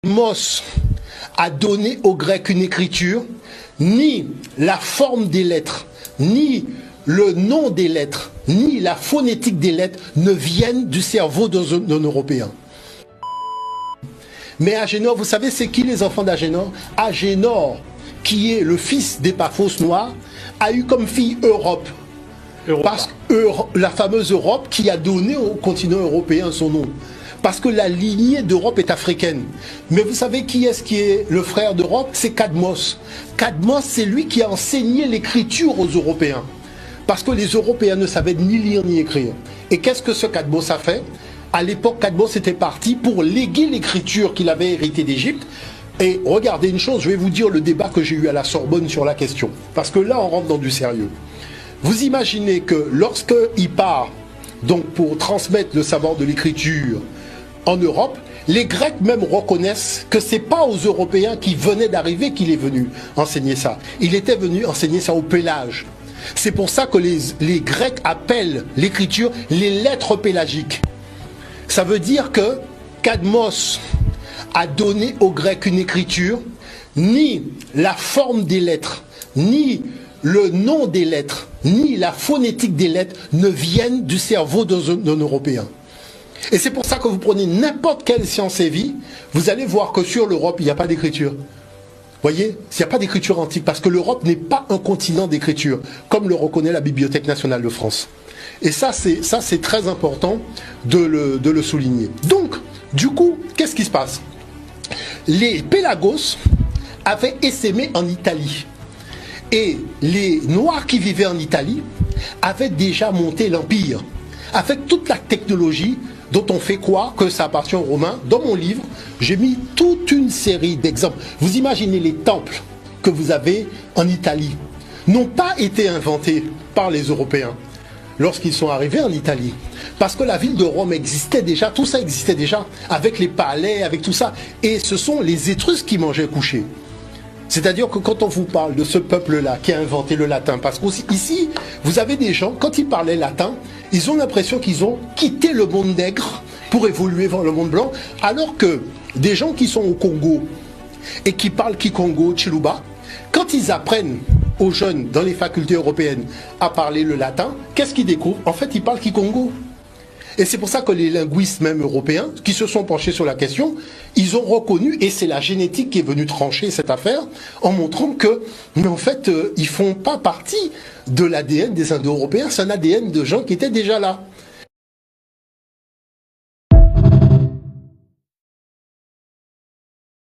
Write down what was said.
Mos a donné aux Grecs une écriture, ni la forme des lettres, ni le nom des lettres, ni la phonétique des lettres ne viennent du cerveau d'un Européen. Mais Agénor, vous savez c'est qui les enfants d'Agénor? Agénor, qui est le fils d'Épaphos noir, a eu comme fille Europe. Parce que la fameuse Europe qui a donné au continent européen son nom. Parce que la lignée d'Europe est africaine. Mais vous savez qui est le frère d'Europe? C'est Cadmos. Cadmos, c'est lui qui a enseigné l'écriture aux Européens. Parce que les Européens ne savaient ni lire ni écrire. Et qu'est-ce que ce Cadmos a fait? À l'époque, Cadmos était parti pour léguer l'écriture qu'il avait héritée d'Égypte. Et regardez une chose, je vais vous dire le débat que j'ai eu à la Sorbonne sur la question. Parce que là, on rentre dans du sérieux. Vous imaginez que lorsqu'il part donc pour transmettre le savoir de l'écriture en Europe, les Grecs même reconnaissent que ce n'est pas aux Européens qui venaient d'arriver qu'il est venu enseigner ça. Il était venu enseigner ça au Pélage. C'est pour ça que les Grecs appellent l'écriture les lettres pélagiques. Ça veut dire que Cadmos a donné aux Grecs une écriture, ni la forme des lettres, ni le nom des lettres, ni la phonétique des lettres ne viennent du cerveau d'un Européen. Et c'est pour ça que vous prenez n'importe quelle science et vie, vous allez voir que sur l'Europe, il n'y a pas d'écriture. Vous voyez, il n'y a pas d'écriture antique, parce que l'Europe n'est pas un continent d'écriture, comme le reconnaît la Bibliothèque nationale de France. Et ça, c'est très important de le souligner. Donc, du coup, qu'est-ce qui se passe? Les Pélagos avaient essaimé en Italie. Et les Noirs qui vivaient en Italie avaient déjà monté l'Empire, avec toute la technologie dont on fait croire que ça appartient aux Romains. Dans mon livre, j'ai mis toute une série d'exemples. Vous imaginez les temples que vous avez en Italie n'ont pas été inventés par les Européens lorsqu'ils sont arrivés en Italie. Parce que la ville de Rome existait déjà, tout ça existait déjà, avec les palais, avec tout ça. Et ce sont les Étrusques qui mangeaient couchés. C'est-à-dire que quand on vous parle de ce peuple-là qui a inventé le latin, parce qu'ici, vous avez des gens, quand ils parlaient latin, ils ont l'impression qu'ils ont quitté le monde nègre pour évoluer vers le monde blanc, alors que des gens qui sont au Congo et qui parlent Kikongo, Chiluba, quand ils apprennent aux jeunes dans les facultés européennes à parler le latin, qu'est-ce qu'ils découvrent? En fait, ils parlent Kikongo. Et c'est pour ça que les linguistes même européens, qui se sont penchés sur la question, ils ont reconnu, et c'est la génétique qui est venue trancher cette affaire, en montrant que, mais en fait, ils font pas partie de l'ADN des Indo-Européens, c'est un ADN de gens qui étaient déjà là.